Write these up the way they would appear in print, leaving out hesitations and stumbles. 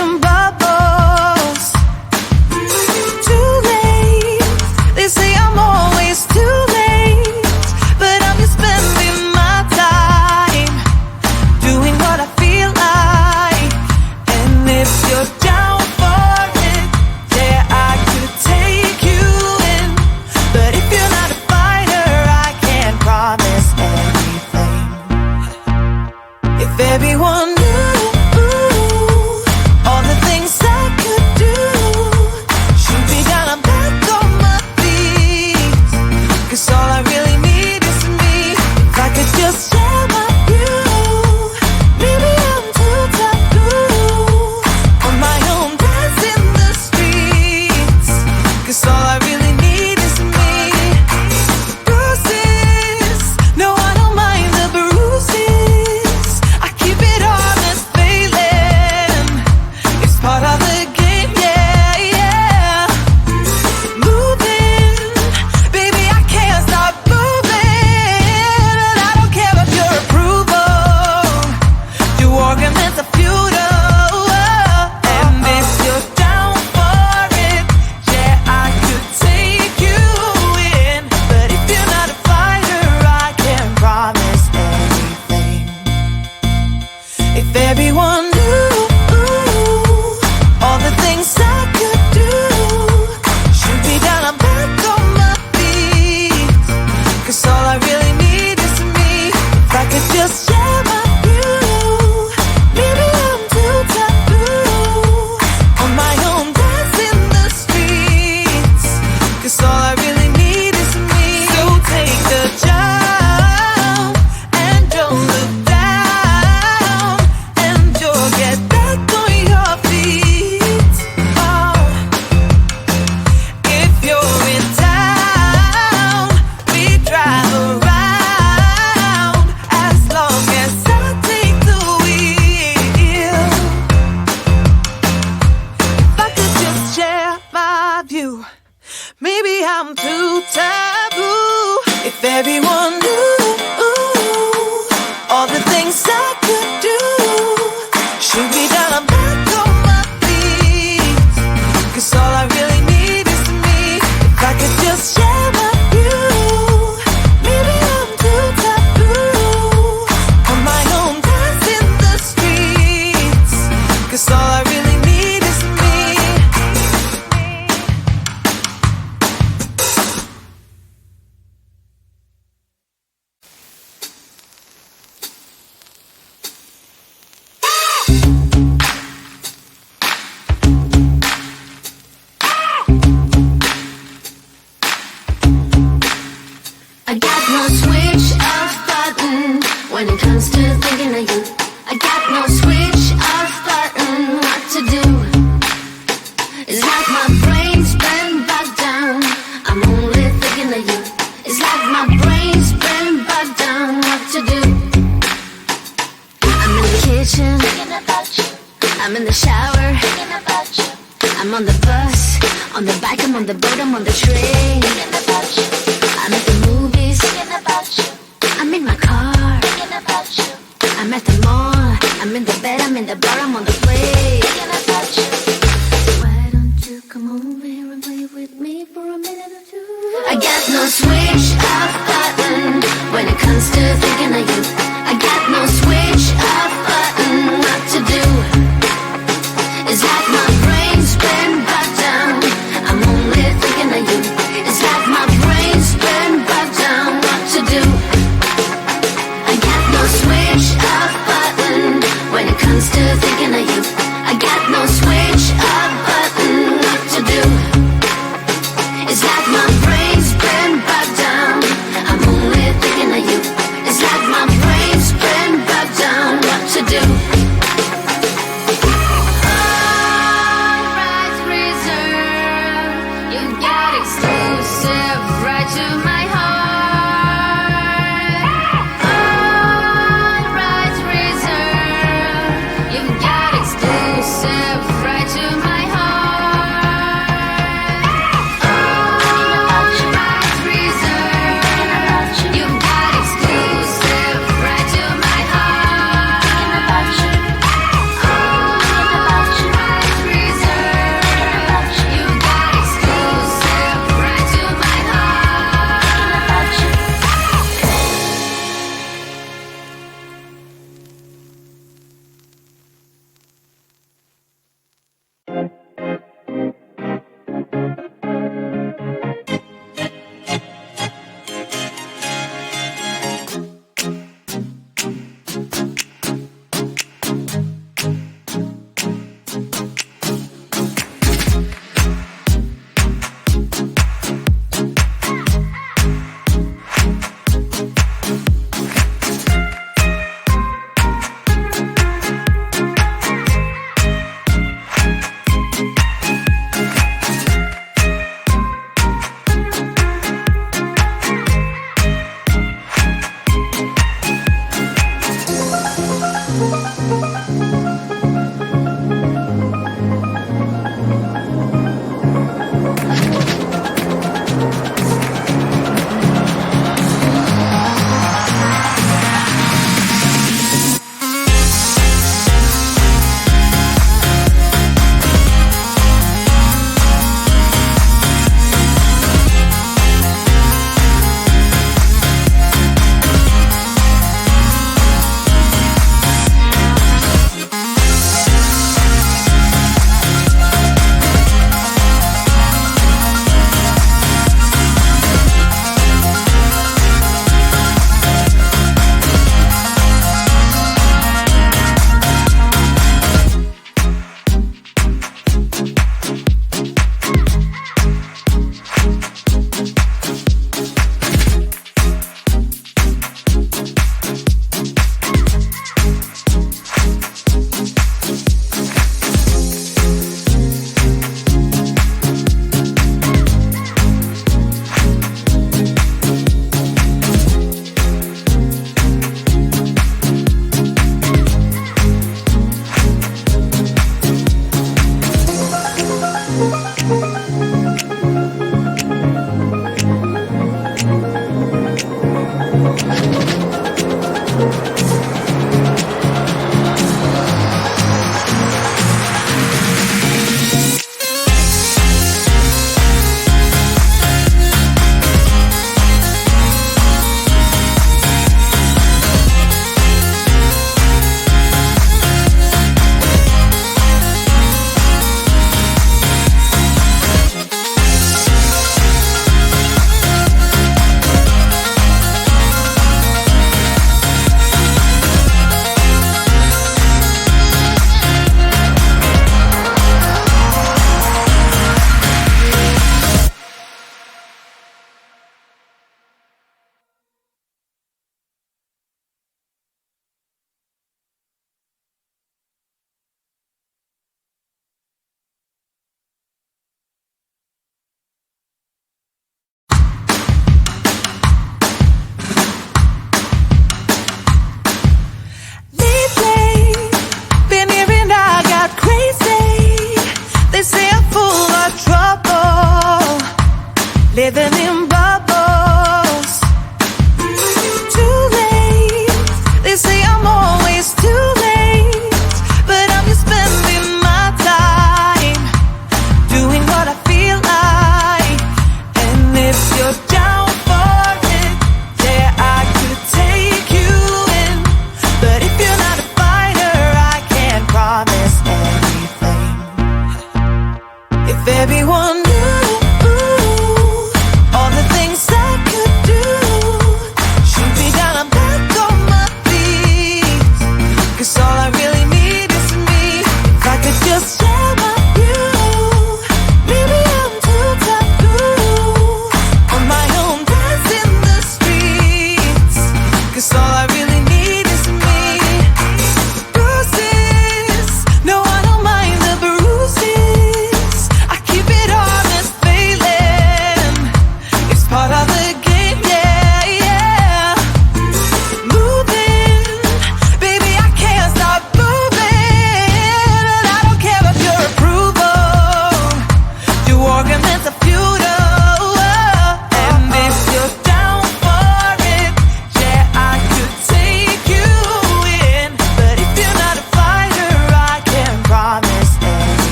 seeing bubbles. Too late, they say I'm always too late, but I'm just spending my time doing what I feel like. And if you're down for it, yeah, I could take you in. But if you're not a fighter, I can't promise anything. If everyone knew all the things I could do, shoot me down, I'm back on my feet. 'Cause all I really need is me. If I could just share my view, maybe I'm too taboo on my own, dance in the streets. 'Cause all I really need is me. Bruises, no, I don't mind the bruises. I keep it honest, failing. It's part of the game, yeah, yeah. Moving, baby, I can't stop moving. And I don't care about your approval. Your arguments are futile. And if you're down for it, yeah, I could take you in. But if you're not a fighter, I can't promise anything. If everyone knew all the things I could do, shoot me down, I'm back on my feet. 'Cause all I really need is me. If I could just share my view, maybe I'm too taboo on my own, dance in the streets. 'Cause all I really need is me. So take the jump and don't look down, and you'll get back on your feet. Oh, if you're in town, we drive around as long as I take the wheel. If I could just share my view, maybe I'm too taboo. If everyone knew all the things I could do, shoot me down, I'm back on my feet. 'Cause all I really need is me. If I could just share my view, maybe I'm too taboo on my own, dance in the streets. 'Cause all I really need is me. I got no switch off button when it comes to thinking of you. I got no switch off button what to do. It's like my brain's been bogged down. I'm only thinking of you. It's like my brain's been bogged down what to do. I'm in the kitchen thinking about you. I'm in the shower thinking about you. I'm on the bus, on the bike, I'm on the boat, I'm on the train thinking about you. I'm at the movies thinking about you. I'm in my car thinking about you. I'm at the mall, I'm in the bed, I'm in the bar, I'm on the plane thinking about you. Why don't you come over here and play with me for a minute or two? I got no switch off button when it comes to thinking of you. I got no switch off button what to do. It's like my brain's been bogged down. I'm only thinking of you. It's like my brain's been bogged down what to do. I got no switch off button when it comes to thinking of you. I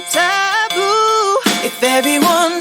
taboo. If everyone